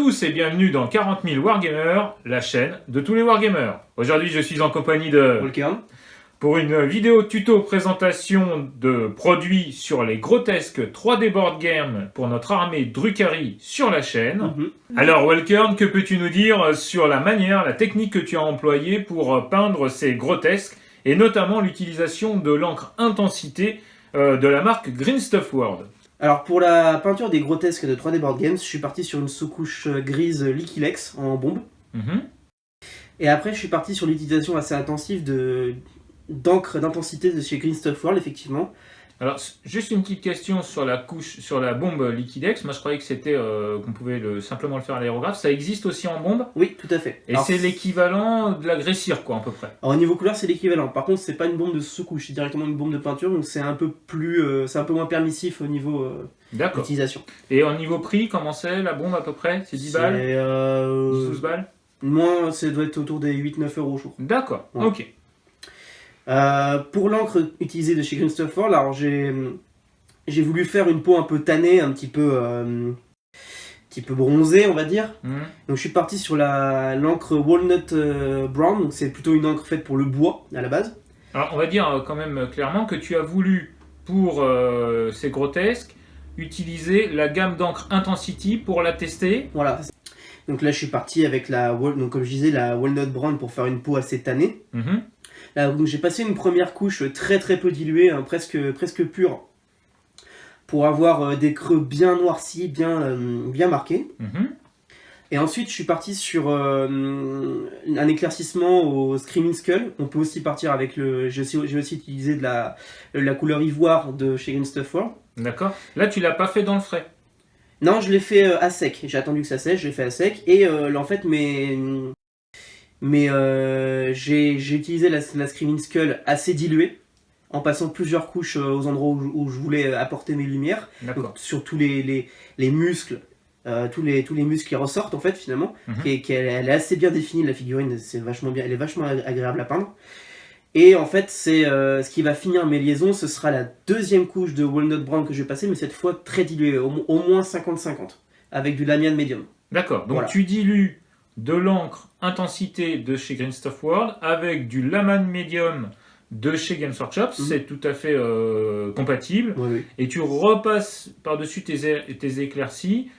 tous et bienvenue dans 40 000 Wargamers, la chaîne de tous les Wargamers. Aujourd'hui, je suis en compagnie de Walker. Pour une vidéo tuto présentation de produits sur les grotesques 3D board game pour notre armée Drukhari sur la chaîne. Alors Walker, que peux-tu nous dire sur la manière, la technique que tu as employée pour peindre ces grotesques et notamment l'utilisation de l'encre intensité de la marque Green Stuff World? Alors pour la peinture des grotesques de 3D Board Games, je suis parti sur une sous-couche grise Liquilex en bombe. Et après je suis parti sur l'utilisation assez intensive d'encre d'intensité de chez Green Stuff World, effectivement. Alors, juste une petite question sur la couche, sur la bombe Liquidex. Moi, je croyais que c'était qu'on pouvait simplement le faire à l'aérographe. Ça existe aussi en bombe? Oui, tout à fait. Et c'est l'équivalent de la Gressire, quoi, à peu près. Alors, au niveau couleur, c'est l'équivalent. Par contre, c'est pas une bombe de sous-couche, c'est directement une bombe de peinture, donc c'est un peu plus, c'est un peu moins permissif au niveau d'utilisation. Et au niveau prix, comment c'est la bombe à peu près? C'est 10 balles? 10-12 balles? Moins, ça doit être autour des 8-9 euros, je crois. D'accord, ouais. Ok. Pour l'encre utilisée de chez Green Stuff World, alors j'ai voulu faire une peau un peu tannée, un petit peu bronzée, on va dire. Donc je suis parti sur l'encre Walnut Brown, donc c'est plutôt une encre faite pour le bois à la base. Alors on va dire quand même clairement que tu as voulu, pour ces grotesques, utiliser la gamme d'encre Intensity pour la tester. Voilà. Donc là je suis parti avec donc comme je disais, la Walnut Brown pour faire une peau assez tannée. Donc j'ai passé une première couche très peu diluée, hein, presque pure, pour avoir des creux bien noircis, bien marqués. Et ensuite je suis parti sur un éclaircissement au Screaming Skull. On peut aussi partir avec j'ai aussi utilisé de la couleur ivoire de chez Green Stuff World. D'accord. Là tu l'as pas fait dans le frais? Non, je l'ai fait à sec. J'ai attendu que ça sèche, je l'ai fait à sec. Et en fait j'ai utilisé la Screaming Skull assez diluée, en passant plusieurs couches aux endroits où je voulais apporter mes lumières. Donc, sur tous les muscles, tous les muscles qui ressortent en fait finalement. Elle est assez bien définie, la figurine, c'est vachement bien, elle est vachement agréable à peindre. Et en fait c'est ce qui va finir mes liaisons, ce sera la deuxième couche de Walnut Brown que je vais passer, mais cette fois très diluée, au moins 50-50, avec du lamiane médium. D'accord, donc voilà. Tu dilues de l'encre intensité de chez Green Stuff World avec du lamiane médium de chez Games Workshop, c'est tout à fait compatible. Et tu repasses par-dessus tes éclaircies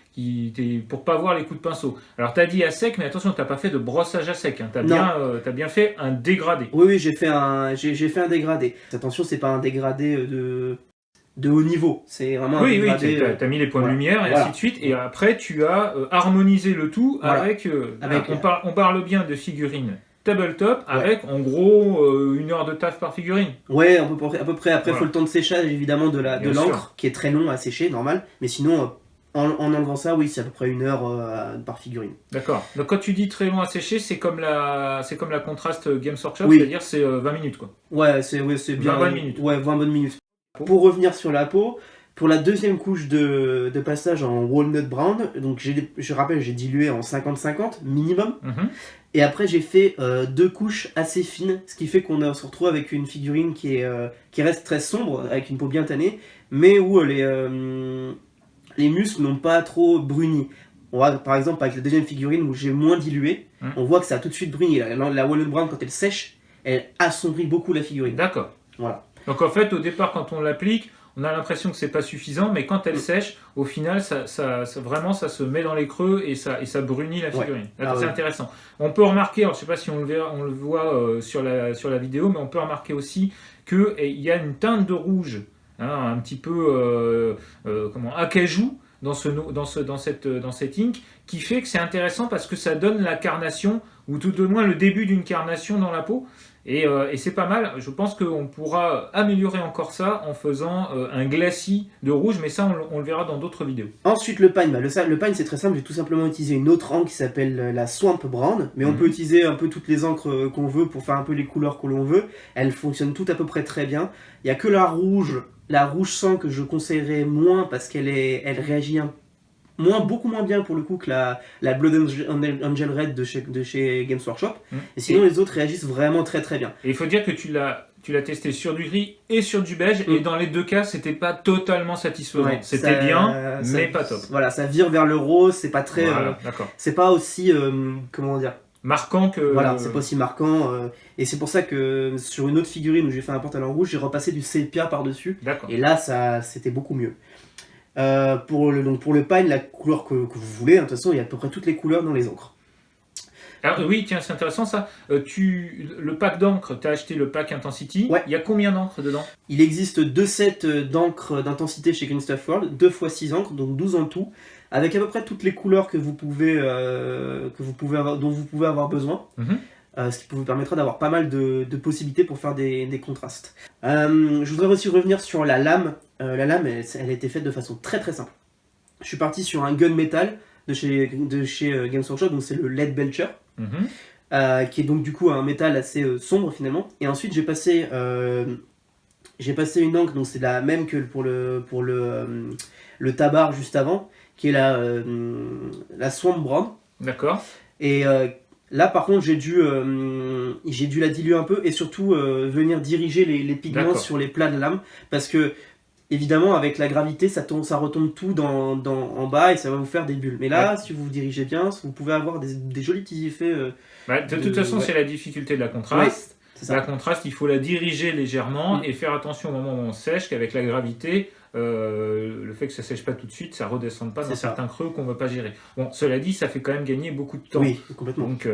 pour pas voir les coups de pinceau. Alors tu as dit à sec, mais attention, tu n'as pas fait de brossage à sec, hein. Tu as bien fait un dégradé. Oui, j'ai fait un dégradé. Attention, c'est pas un dégradé de haut niveau, c'est vraiment un dégradé... Oui, tu as mis les points de lumière et ainsi de suite, et après tu as harmonisé le tout avec on parle bien de figurines tabletop avec en gros 1 heure de taf par figurine. Ouais, à peu près. Après, il faut le temps de séchage évidemment de l'encre, qui est très long à sécher, normal, mais sinon... En enlevant ça, oui, c'est à peu près 1 heure par figurine. D'accord. Donc quand tu dis très long à sécher, c'est comme la contraste Games Workshop, c'est-à-dire c'est 20 minutes quoi. Ouais, c'est bien. 20 bonnes minutes. Ouais, 20 bonnes minutes. Pour revenir sur la peau, pour la deuxième couche de passage en Walnut Brown, donc je rappelle, j'ai dilué en 50-50 minimum. Et après j'ai fait 2 couches assez fines, ce qui fait qu'on se retrouve avec une figurine qui reste très sombre, avec une peau bien tannée, mais où les muscles n'ont pas trop bruni. On voit par exemple avec la deuxième figurine où j'ai moins dilué, on voit que ça a tout de suite bruni. La Walnut Brown, quand elle sèche, elle assombrit beaucoup la figurine. D'accord. Voilà. Donc en fait, au départ, quand on l'applique, on a l'impression que c'est pas suffisant, mais quand elle sèche, au final, vraiment, ça se met dans les creux et ça brunit la figurine. C'est intéressant. On peut remarquer, alors je sais pas si on le voit sur la vidéo, mais on peut remarquer aussi qu'il y a une teinte de rouge, un petit peu acajou dans cette ink, qui fait que c'est intéressant parce que ça donne la carnation, ou tout au moins le début d'une carnation dans la peau. Et c'est pas mal. Je pense qu'on pourra améliorer encore ça en faisant un glacis de rouge, mais ça on le verra dans d'autres vidéos. Ensuite le pagne, le pagne c'est très simple, j'ai tout simplement utilisé une autre encre qui s'appelle la Swamp Brown, mais on peut utiliser un peu toutes les encres qu'on veut pour faire un peu les couleurs que l'on veut. Elles fonctionnent toutes à peu près très bien. Il n'y a que la rouge sang que je conseillerais moins parce qu'elle réagit beaucoup moins bien pour le coup que la Blood Angel Red de chez Games Workshop. Et sinon les autres réagissent vraiment très bien. Et il faut dire que tu l'as testé sur du gris et sur du beige, et dans les deux cas, c'était pas totalement satisfaisant. Ouais, c'était bien, mais pas top. Voilà, ça vire vers le rose, c'est pas très... c'est pas aussi... comment dire, marquant que... Voilà, c'est pas aussi marquant. Et c'est pour ça que sur une autre figurine où j'ai fait un pantalon rouge, j'ai repassé du sépia par-dessus. Et là, c'était beaucoup mieux. Pour le pagne, la couleur que vous voulez, de toute façon, il y a à peu près toutes les couleurs dans les encres. Alors, oui, tiens, c'est intéressant ça. Le pack d'encre, tu as acheté le pack Intensity. Ouais. Il y a combien d'encre dedans? Il existe 2 sets d'encre d'intensité chez Green Stuff World, 2 x 6 encres, donc 12 en tout, avec à peu près toutes les couleurs dont vous pouvez avoir besoin. Ce qui vous permettra d'avoir pas mal de possibilités pour faire des contrastes. Je voudrais aussi revenir sur la lame. La lame, elle a été faite de façon très très simple. Je suis parti sur un gunmetal de chez Games Workshop, donc c'est le Lead Belcher, qui est donc du coup un métal assez sombre finalement. Et ensuite j'ai passé une encre, donc c'est la même que pour le tabar juste avant, qui est la Swamp Brown. D'accord. Et là par contre j'ai dû la diluer un peu et surtout venir diriger les pigments sur les plats de lame, parce que évidemment avec la gravité ça retombe tout en bas et ça va vous faire des bulles. Mais là si vous vous dirigez bien, vous pouvez avoir des jolis petits effets. De toute façon c'est la difficulté de la contraste. La contraste, il faut la diriger légèrement et faire attention au moment où on sèche, qu'avec la gravité, le fait que ça sèche pas tout de suite, ça redescende pas dans certains creux qu'on ne veut pas gérer. Bon, cela dit, ça fait quand même gagner beaucoup de temps. Oui, complètement. Donc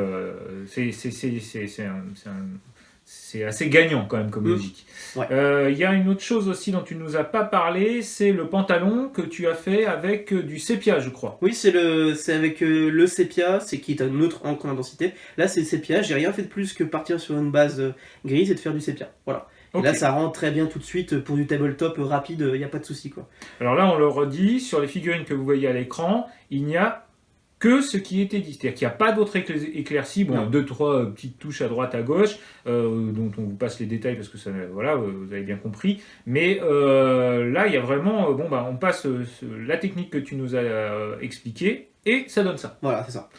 c'est assez gagnant quand même comme logique. Il y a une autre chose aussi dont tu ne nous as pas parlé, c'est le pantalon que tu as fait avec du sépia, je crois. Oui, c'est avec le sépia, qui est une autre encre d'intensité. Là, c'est le sépia, j'ai rien fait de plus que partir sur une base grise et de faire du sépia. Voilà. Et là, ça rend très bien tout de suite pour du tabletop rapide, il n'y a pas de souci, quoi. Alors là, on le redit, sur les figurines que vous voyez à l'écran, il n'y a que ce qui était dit. C'est-à-dire qu'il n'y a pas d'autres éclaircies, bon, 2-3 petites touches à droite, à gauche, dont on vous passe les détails parce que ça, voilà, vous avez bien compris. Mais là, il y a vraiment, on passe la technique que tu nous as expliquée et ça donne ça. Voilà, c'est ça.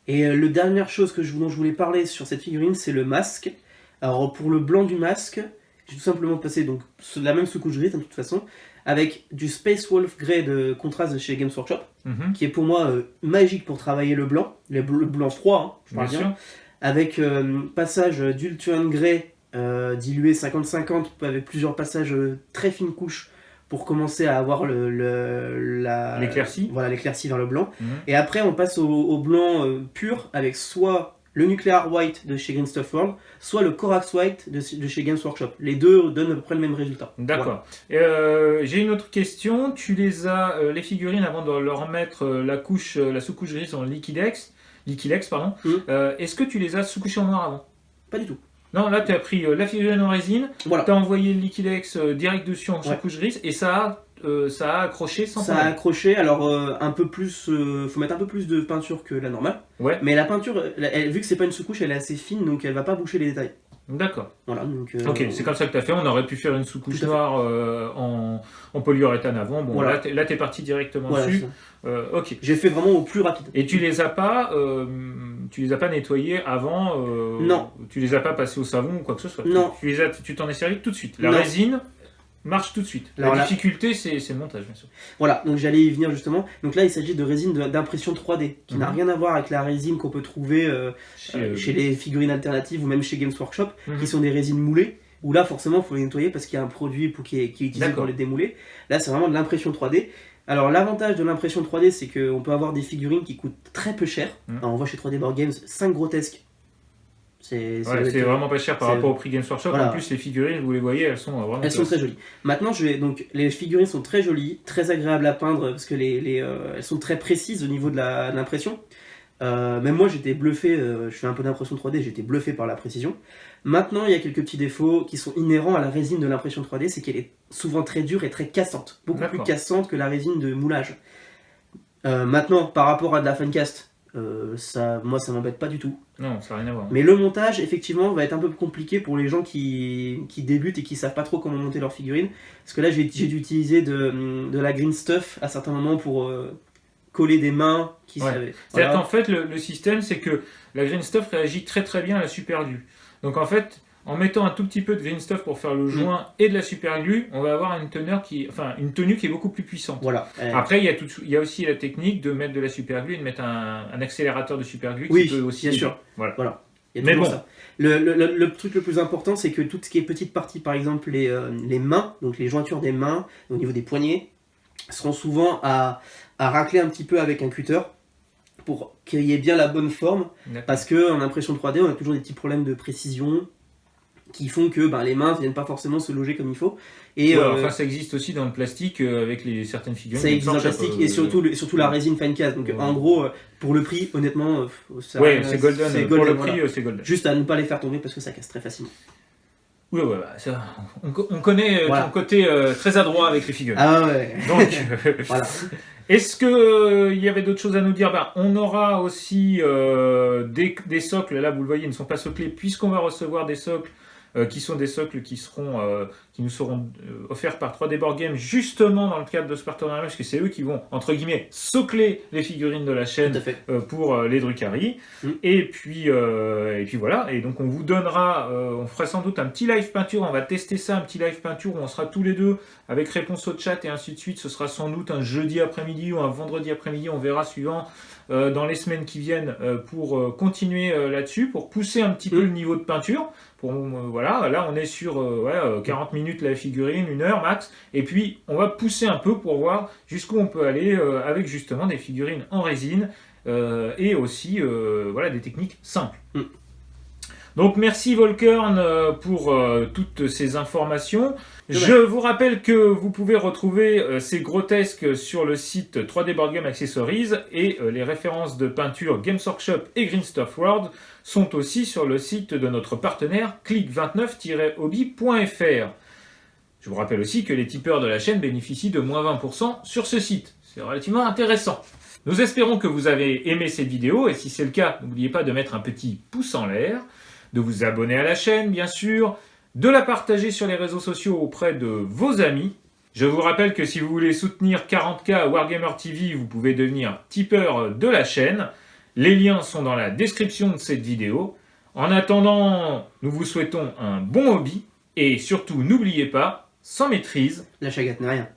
Et la dernière chose dont je voulais parler sur cette figurine, c'est le masque. Alors pour le blanc du masque, j'ai tout simplement passé donc la même sous-couche grise de toute façon, avec du Space Wolf Grey de contraste de chez Games Workshop, qui est pour moi magique pour travailler le blanc, le blanc froid, je parle bien, avec passage d'Ultuan Grey dilué 50-50 avec plusieurs passages très fines couches pour commencer à avoir l'éclaircie. Voilà, l'éclaircie vers le blanc. Et après on passe au blanc pur avec soit le Nuclear White de chez Green Stuff World, soit le Corax White de chez Games Workshop. Les deux donnent à peu près le même résultat. D'accord. Voilà. J'ai une autre question. Tu les as, les figurines, avant de leur mettre la sous-couche grise en Liquilex, est-ce que tu les as sous-couchées en noir avant? Pas du tout. Non, là tu as pris la figurine en résine, tu as envoyé le Liquilex direct dessus en sous-couche grise, et ça a accroché sans problème. Ça a accroché, alors un peu plus, faut mettre un peu plus de peinture que la normale. Mais la peinture, vu que c'est pas une sous-couche, elle est assez fine, donc elle va pas boucher les détails. D'accord. Voilà, donc, ok, c'est comme ça que tu as fait. On aurait pu faire une sous-couche noire en polyuréthane avant. Bon, là tu es parti directement dessus. Ok. J'ai fait vraiment au plus rapide. Et tu les as pas nettoyés avant. Non. Tu les as pas passés au savon ou quoi que ce soit. Non. Tu t'en es servi tout de suite. La résine marche tout de suite. La difficulté, c'est le montage, bien sûr. Voilà, donc j'allais y venir justement. Donc là, il s'agit de résine d'impression 3D, qui n'a rien à voir avec la résine qu'on peut trouver chez les figurines alternatives ou même chez Games Workshop, qui sont des résines moulées, où là, forcément, il faut les nettoyer parce qu'il y a un produit qui est utilisé pour les démouler. Là, c'est vraiment de l'impression 3D. Alors, l'avantage de l'impression 3D, c'est qu'on peut avoir des figurines qui coûtent très peu cher. Alors, on voit chez 3D Board Games 5 grotesques. C'est vraiment pas cher par rapport au prix Games Workshop. En plus, les figurines, vous les voyez, elles sont vraiment elles sont très jolies. Maintenant, les figurines sont très jolies, très agréables à peindre parce que elles sont très précises au niveau de l'impression. Même moi, j'étais bluffé. Je fais un peu d'impression 3D, j'étais bluffé par la précision. Maintenant, il y a quelques petits défauts qui sont inhérents à la résine de l'impression 3D, c'est qu'elle est souvent très dure et très cassante, beaucoup plus cassante que la résine de moulage. Maintenant, par rapport à de la Funcast, moi ça m'embête pas du tout. Non, ça n'a rien à voir. Mais le montage, effectivement, va être un peu compliqué pour les gens qui débutent et qui savent pas trop comment monter leur figurine. Parce que là, j'ai dû utiliser de la green stuff à certains moments pour coller des mains qui savaient. C'est-à-dire qu'en fait, le système, c'est que la green stuff réagit très très bien à la super glue. Donc en fait, en mettant un tout petit peu de green stuff pour faire le joint et de la super glue, on va avoir une tenue qui est beaucoup plus puissante. Voilà. Après, il y a aussi la technique de mettre de la super glue et de mettre un accélérateur de super glue qui peut aussi. Bien sûr. Voilà. Mais bon. Ça. Le truc le plus important, c'est que tout ce qui est petite partie, par exemple les mains, donc les jointures des mains, au niveau des poignets, seront souvent à racler un petit peu avec un cutter pour qu'il y ait bien la bonne forme. Parce qu'en impression 3D, on a toujours des petits problèmes de précision qui font que les mains ne viennent pas forcément se loger comme il faut. Et ça existe aussi dans le plastique avec certaines figurines. Ça existe dans le plastique et surtout la résine fine cast. Donc en gros, pour le prix, honnêtement, c'est golden. Pour le prix, c'est golden. Juste à ne pas les faire tomber parce que ça casse très facilement. Oui, on connaît ton côté très adroit avec les figurines. Ah ouais. Donc, voilà. Est-ce qu'il y avait d'autres choses à nous dire? On aura aussi des socles. Là, vous le voyez, ils ne sont pas soclés puisqu'on va recevoir des socles qui sont des socles qui nous seront offerts par 3D Board Game justement dans le cadre de ce partenariat, parce que c'est eux qui vont, entre guillemets, socler les figurines de la chaîne pour les Drukhari. Et puis voilà, et donc on vous donnera, on fera sans doute un petit live peinture, on va tester ça, un petit live peinture où on sera tous les deux avec réponse au chat et ainsi de suite. Ce sera sans doute un jeudi après-midi ou un vendredi après-midi, on verra suivant dans les semaines qui viennent pour continuer là-dessus, pour pousser un petit peu le niveau de peinture. Voilà, là on est sur 40 minutes la figurine, 1 heure max, et puis on va pousser un peu pour voir jusqu'où on peut aller avec justement des figurines en résine et aussi des techniques simples. Donc merci Volkern pour toutes ces informations. Je vous rappelle que vous pouvez retrouver ces grotesques sur le site 3D Board Game Accessories et les références de peinture Games Workshop et Green Stuff World sont aussi sur le site de notre partenaire click29-hobby.fr. Je vous rappelle aussi que les tipeurs de la chaîne bénéficient de moins 20% sur ce site. C'est relativement intéressant. Nous espérons que vous avez aimé cette vidéo et si c'est le cas, n'oubliez pas de mettre un petit pouce en l'air, de vous abonner à la chaîne bien sûr, de la partager sur les réseaux sociaux auprès de vos amis. Je vous rappelle que si vous voulez soutenir 40K Wargamer TV, vous pouvez devenir tipeur de la chaîne. Les liens sont dans la description de cette vidéo. En attendant, nous vous souhaitons un bon hobby et surtout n'oubliez pas, sans maîtrise, la chagate n'est rien.